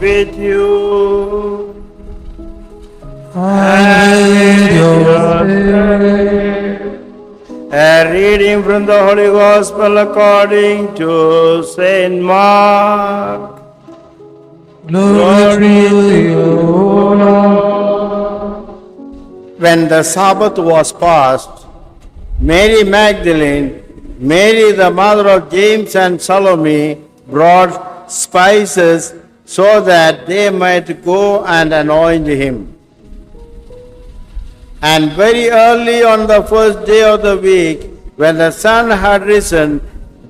with you. And with your spirit. A reading from the Holy Gospel according to Saint Mark. Glory to you, O Lord. When the Sabbath was past, Mary Magdalene, Mary the mother of James and Salome, brought spices so that they might go and anoint him. And very early on the first day of the week, when the sun had risen,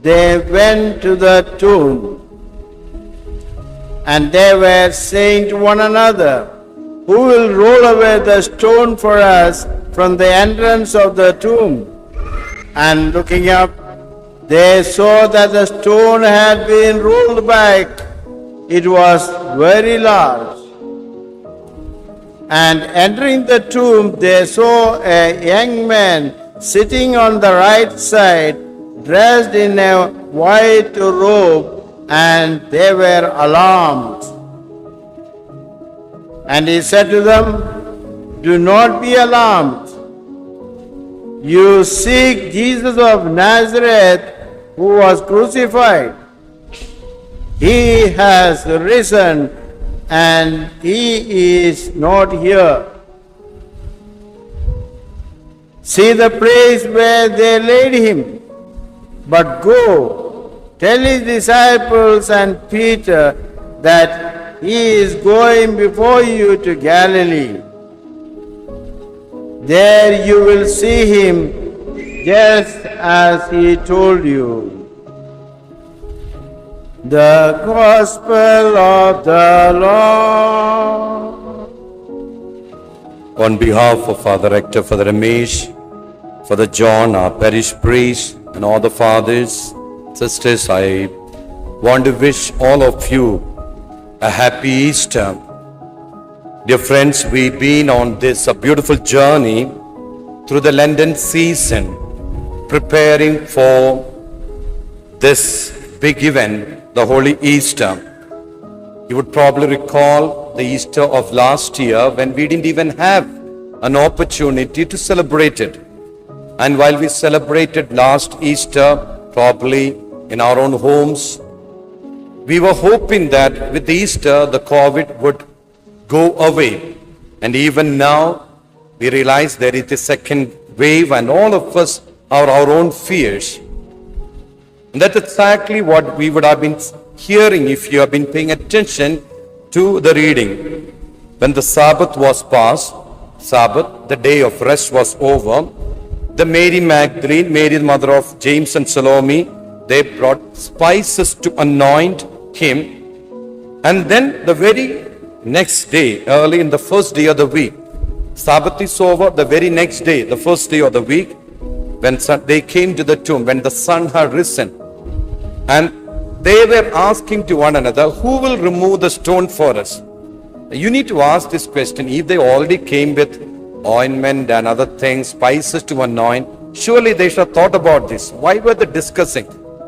they went to the tomb. And they were saying to one another, "Who will roll away the stone for us from the entrance of the tomb?" And looking up, they saw that the stone had been rolled back. It was very large. And entering the tomb, they saw a young man sitting on the right side, dressed in a white robe, and they were alarmed. And he said to them, "Do not be alarmed. You seek Jesus of Nazareth, who was crucified. He has risen, and he is not here. See the place where they laid him. But go, tell his disciples and Peter that he is going before you to Galilee. There you will see him just as he told you." The Gospel of the Lord. On behalf of Father Rector, Father Ramesh, Father John, our parish priest, and all the fathers, sisters, I want to wish all of you a happy Easter. Dear friends, we've been on this beautiful journey through the Lenten season, preparing for this big event, the Holy Easter. You would probably recall the Easter of last year when we didn't even have an opportunity to celebrate it. And while we celebrated last Easter, probably in our own homes, we were hoping that with Easter, the COVID would go away. And even now, we realize there is a second wave and all of us are our own fears. And that's exactly what we would have been hearing if you have been paying attention to the reading. When the Sabbath was past, Sabbath, the day of rest was over, the Mary Magdalene, Mary the mother of James and Salome, they brought spices to anoint him. And then the very next day, early in the first day of the week, Sabbath is over, the very next day, the first day of the week, when they came to the tomb, when the sun had risen, and they were asking to one another, "Who will remove the stone for us?" You need to ask this question. If they already came with ointment and other things, spices to anoint, surely they should have thought about this. Why were they discussing?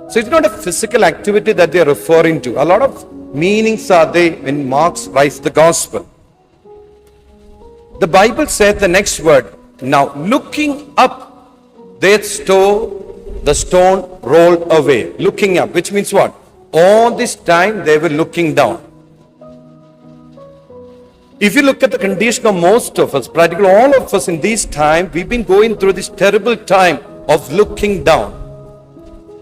So it's not a physical activity that they are referring to. A lot of meanings are there when Mark writes the gospel. The Bible said the next word, "Now looking up, they saw the stone rolled away." Looking up, which means what? All this time they were looking down. If you look at the condition of most of us, practically all of us in this time, we've been going through this terrible time of looking down.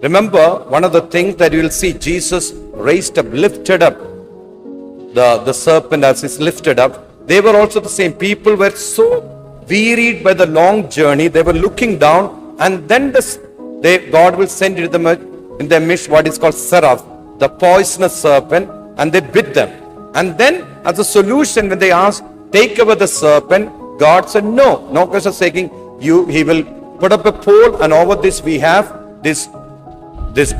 Remember, one of the things that you will see, Jesus raised up, lifted up the serpent as is lifted up. They were also the same. People were so wearied by the long journey, they were looking down, and then God will send into them in their midst what is called seraph, the poisonous serpent, and they bit them. And then as a solution, when they asked, "Take away the serpent," God said, "No, no question of taking you. He will put up a pole, and over this we have this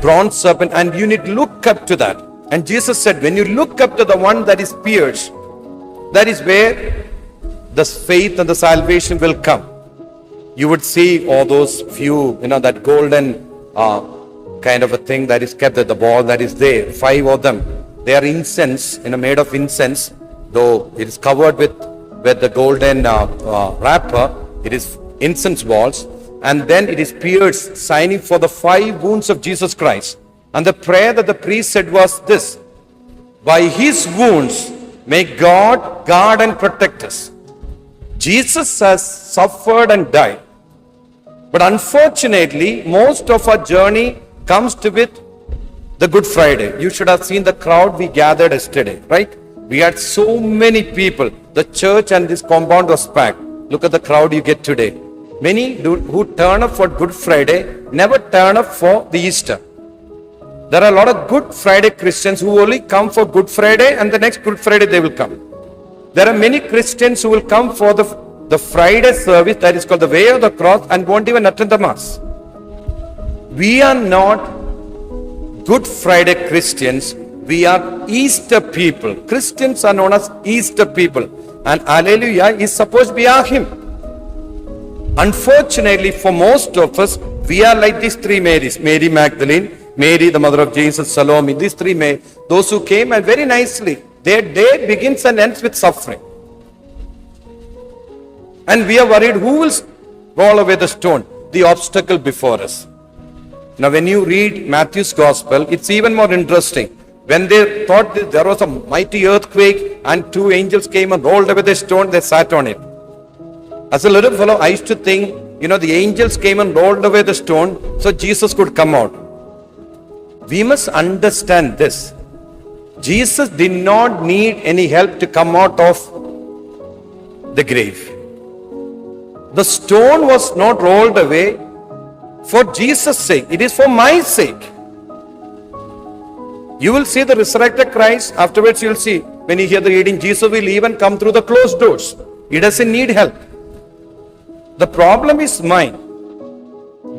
bronze serpent, and you need to look up to that." And Jesus said, when you look up to the one that is pierced, that is where the faith and the salvation will come. You would see all those few, that golden kind of a thing that is kept at the ball that is there, 5 of them. They are incense, made of incense, though it is covered with the golden wrapper. It is incense balls, and then it is pierced, signing for the 5 wounds of Jesus Christ. And the prayer that the priest said was this: by his wounds may God guard and protect us. Jesus has suffered and died. But unfortunately, most of our journey comes to with the Good Friday. You should have seen the crowd we gathered yesterday, right? We had so many people. The church and this compound was packed. Look at the crowd you get today. Many who turn up for Good Friday never turn up for the Easter. There are a lot of Good Friday Christians who only come for Good Friday, and the next Good Friday they will come. There are many Christians who will come for the Friday service that is called the Way of the Cross and won't even attend the Mass. We are not Good Friday Christians. We are Easter people. Christians are known as Easter people. And Alleluia is supposed to be our hymn. Unfortunately, for most of us, we are like these 3 Marys. Mary Magdalene, Mary, the mother of Jesus, Salome. These 3 Marys, those who came and very nicely, their day begins and ends with suffering. And we are worried, who will roll away the stone? The obstacle before us. Now when you read Matthew's Gospel, it's even more interesting. When they thought that there was a mighty earthquake and 2 angels came and rolled away the stone, they sat on it. As a little fellow, I used to think, the angels came and rolled away the stone so Jesus could come out. We must understand this. Jesus did not need any help to come out of the grave. The stone was not rolled away for Jesus' sake. It is for my sake. You will see the resurrected Christ. Afterwards you will see, when you hear the reading, Jesus will even come through the closed doors. He doesn't need help. The problem is mine.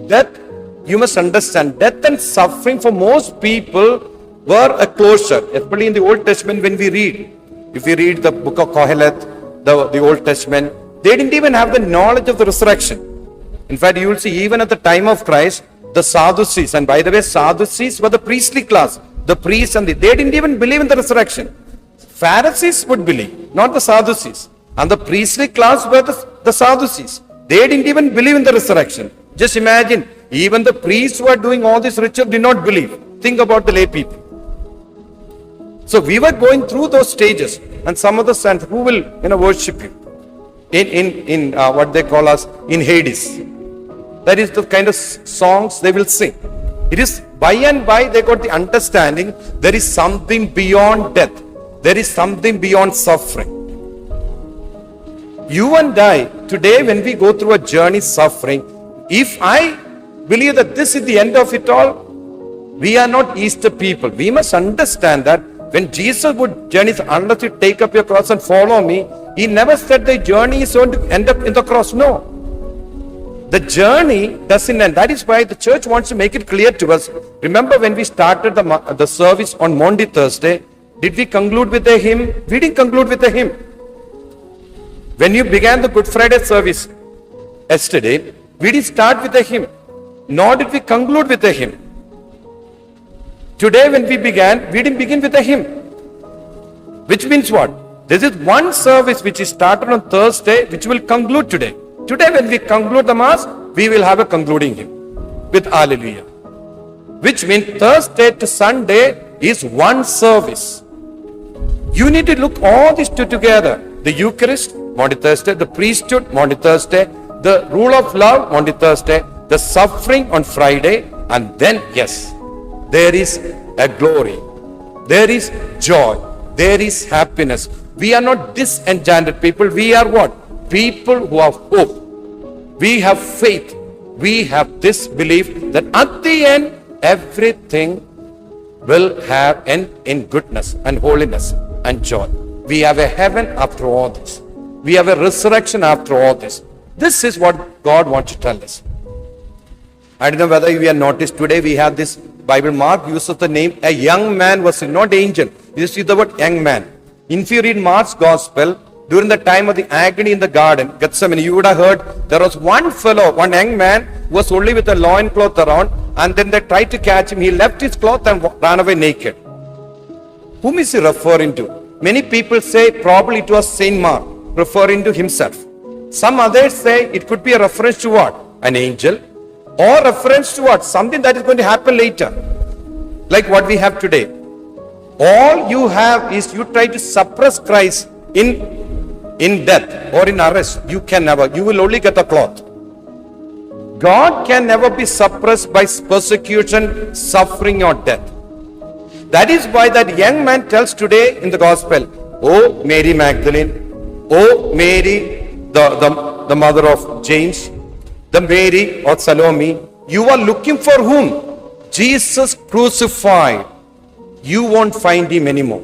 Death, you must understand, death and suffering for most people were a closure. Especially in the Old Testament when we read. If we read the book of Kohelet, the Old Testament, they didn't even have the knowledge of the resurrection. In fact, you will see even at the time of Christ, the Sadducees, and by the way, Sadducees were the priestly class. The priests they didn't even believe in the resurrection. Pharisees would believe, not the Sadducees. And the priestly class were the Sadducees. They didn't even believe in the resurrection. Just imagine, even the priests who are doing all this ritual did not believe. Think about the lay people. So we were going through those stages, and some of the saints who will worship you in what they call us in Hades. That is the kind of songs they will sing. It is by and by they got the understanding there is something beyond death. There is something beyond suffering. You and I, today when we go through a journey suffering, if I believe that this is the end of it all, we are not Easter people. We must understand that when Jesus would journey, unless you take up your cross and follow me, he never said the journey is going to end up in the cross. No. The journey doesn't end. That is why the church wants to make it clear to us. Remember when we started the service on Monday, Thursday, did we conclude with a hymn? We didn't conclude with a hymn. When you began the Good Friday service yesterday, we didn't start with a hymn, nor did we conclude with a hymn. Today when we began, we didn't begin with a hymn. Which means what? This is one service which is started on Thursday, which will conclude today. Today when we conclude the Mass, we will have a concluding hymn with Alleluia. Which means Thursday to Sunday is one service. You need to look all these two together. The Eucharist, Monday, Thursday, the priesthood, Monday, Thursday, the rule of love, Monday, Thursday, the suffering on Friday, and then, yes, there is a glory. There is joy. There is happiness. We are not disenchanted people. We are what? People who have hope. We have faith. We have this belief that at the end, everything will have end in goodness and holiness and joy. We have a heaven after all this. We have a resurrection after all this. This is what God wants to tell us. I don't know whether you have noticed today we have this Bible. Mark uses the name a young man was not angel. You see the word young man. If you read Mark's Gospel, during the time of the agony in the garden, Gethsemane, you would have heard there was one fellow, one young man who was only with a loincloth around, and then they tried to catch him. He left his cloth and ran away naked. Whom is he referring to? Many people say probably it was Saint Mark referring to himself. Some others say it could be a reference to what? An angel. Or reference to what? Something that is going to happen later. Like what we have today. All you have is you try to suppress Christ in death or in arrest. You can never. You will only get a cloth. God can never be suppressed by persecution, suffering or death. That is why that young man tells today in the gospel, oh Mary Magdalene, oh Mary, the mother of James, the Mary or Salome, you are looking for whom? Jesus crucified. You won't find him anymore.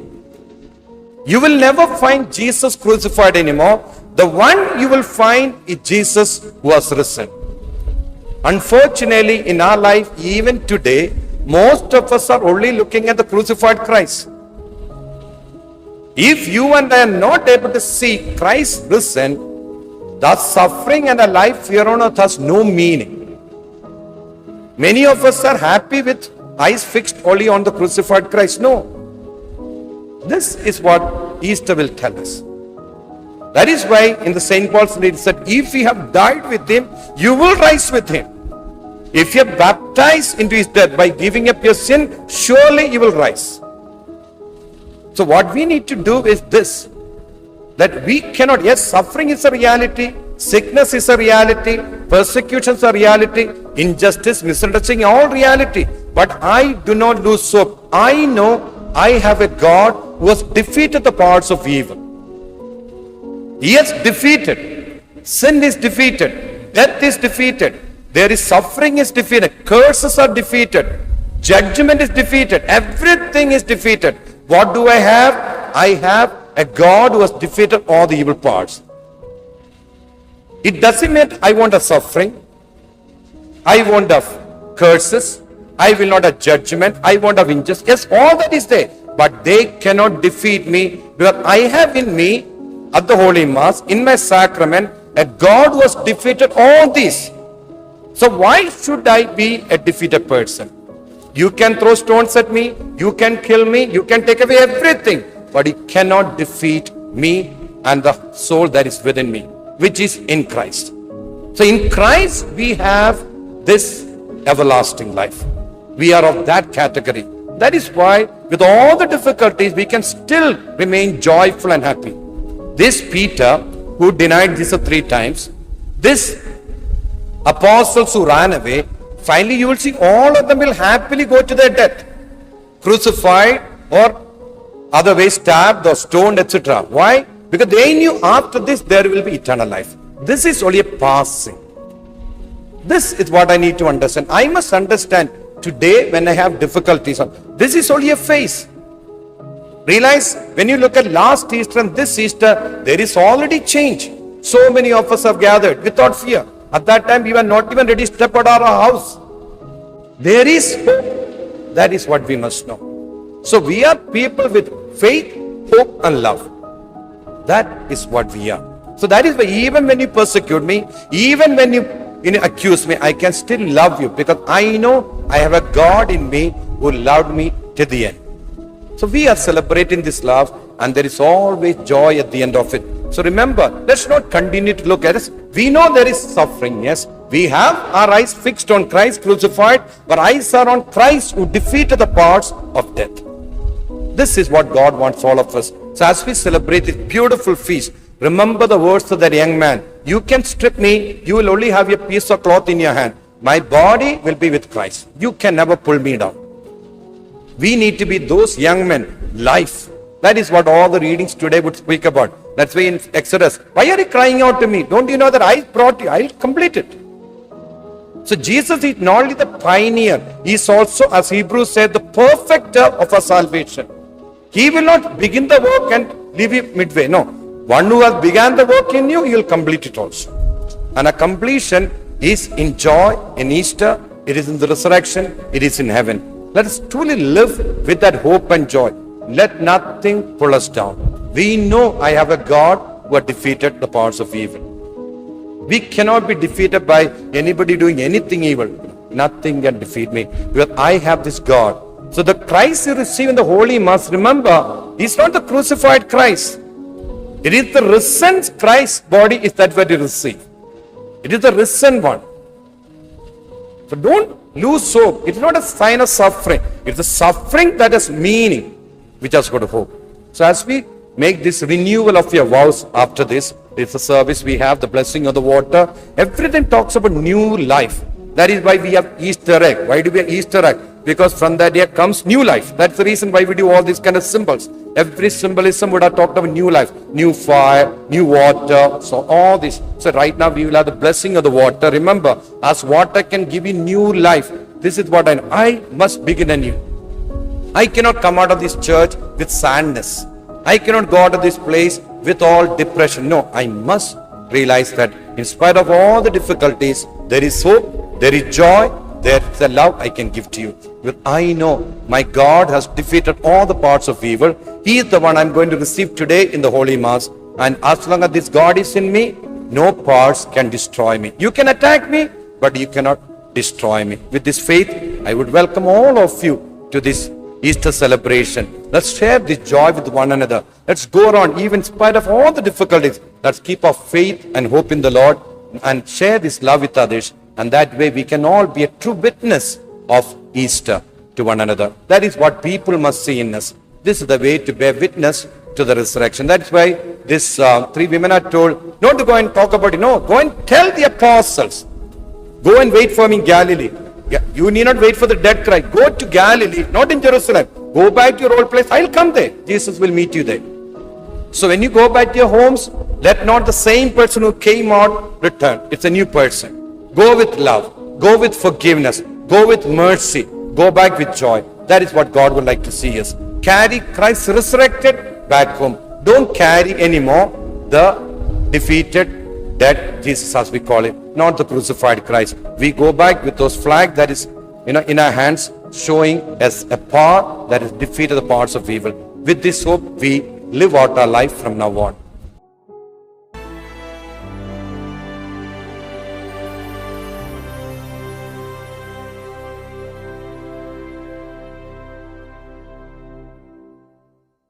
You will never find Jesus crucified anymore. The one you will find is Jesus who was risen. Unfortunately, in our life, even today, most of us are only looking at the crucified Christ. If you and I are not able to see Christ risen, the suffering and the life here on earth has no meaning. Many of us are happy with eyes fixed only on the crucified Christ. No. This is what Easter will tell us. That is why in the St. Paul's letter it said, if you have died with him, you will rise with him. If you are baptized into his death by giving up your sin, surely you will rise. So what we need to do is this, that we cannot, yes, suffering is a reality, sickness is a reality, persecution is a reality, injustice, misunderstanding, all reality. But I do not lose hope. I know I have a God who has defeated the powers of evil. He has defeated. Sin is defeated. Death is defeated. There is suffering is defeated. Curses are defeated. Judgment is defeated. Everything is defeated. What do I have? I have a God who has defeated all the evil parts. It doesn't mean I want a suffering. I want have curses. I will not have judgment. I want have injustice. Yes, all that is there. But they cannot defeat me because I have in me at the Holy Mass, in my sacrament, a God who has defeated all these. So why should I be a defeated person? You can throw stones at me, you can kill me, you can take away everything, but you cannot defeat me and the soul that is within me, which is in Christ. So in Christ we have this everlasting life. We are of that category. That is why with all the difficulties we can still remain joyful and happy. This Peter who denied Jesus 3 times, this apostles who ran away, finally you will see all of them will happily go to their death, crucified or other way stabbed or stoned, etc. Why? Because they knew after this there will be eternal life. This is only a passing. This is what I need to understand. I must understand today when I have difficulties. This is only a phase. Realize when you look at last Easter and this Easter, there is already change. So many of us have gathered without fear. At that time, we were not even ready to step out of our house. There is hope. That is what we must know. So we are people with faith, hope and love. That is what we are. So that is why even when you persecute me, even when you accuse me, I can still love you because I know I have a God in me who loved me to the end. So we are celebrating this love and there is always joy at the end of it. So remember, let's not continue to look at us. We know there is suffering, yes. We have our eyes fixed on Christ crucified, but eyes are on Christ who defeated the powers of death. This is what God wants all of us. So as we celebrate this beautiful feast, remember the words of that young man. You can strip me, you will only have a piece of cloth in your hand. My body will be with Christ. You can never pull me down. We need to be those young men, life. That is what all the readings today would speak about. That's why in Exodus, why are you crying out to me? Don't you know that I brought you? I'll complete it. So Jesus is not only the pioneer, he is also, as Hebrews said, the perfecter of our salvation. He will not begin the work and leave it midway. No. One who has begun the work in you, he will complete it also. And a completion is in joy, in Easter, it is in the resurrection, it is in heaven. Let us truly live with that hope and joy. Let nothing pull us down. We know I have a God who has defeated the powers of evil. We cannot be defeated by anybody doing anything evil. Nothing can defeat me because I have this God. So the Christ you receive in the Holy Mass, remember, is not the crucified Christ. It is the risen Christ body is that what you receive. It is the risen one. So don't lose hope. It's not a sign of suffering. It's a suffering that has meaning, which has got hope. So as we make this renewal of your vows after this, it's a service we have, the blessing of the water. Everything talks about new life. That is why we have Easter egg. Why do we have Easter egg? Because from that day comes new life. That's the reason why we do all these kind of symbols. Every symbolism would have talked about new life, new fire, new water. So all this. So right now we will have the blessing of the water. Remember, as water can give you new life, this is what I must begin anew. I cannot come out of this church with sadness. I cannot go out of this place with all depression. No, I must realize that in spite of all the difficulties, there is hope, there is joy, there is a love I can give to you. But I know my God has defeated all the parts of evil. He is the one I'm going to receive today in the Holy Mass. And as long as this God is in me, no parts can destroy me. You can attack me, but you cannot destroy me. With this faith, I would welcome all of you to this Easter celebration. Let's share this joy with one another. Let's go around, even in spite of all the difficulties. Let's keep our faith and hope in the Lord and share this love with others. And that way we can all be a true witness of Easter to one another. That is what people must see in us. This is the way to bear witness to the resurrection. That's why these three women are told not to go and talk about it. No, go and tell the apostles. Go and wait for me in Galilee. You need not wait for the dead cry. Go to Galilee, not in Jerusalem. Go back to your old place. I'll come there. Jesus will meet you there. So when you go back to your homes, let not the same person who came out return. It's a new person. Go with love. Go with forgiveness. Go with mercy. Go back with joy. That is what God would like to see us. Carry Christ resurrected back home. Don't carry anymore the defeated dead Jesus, as we call it, not the crucified Christ. We go back with those flags that is in our hands, showing as a power that has defeated the powers of evil. With this hope, we live out our life from now on.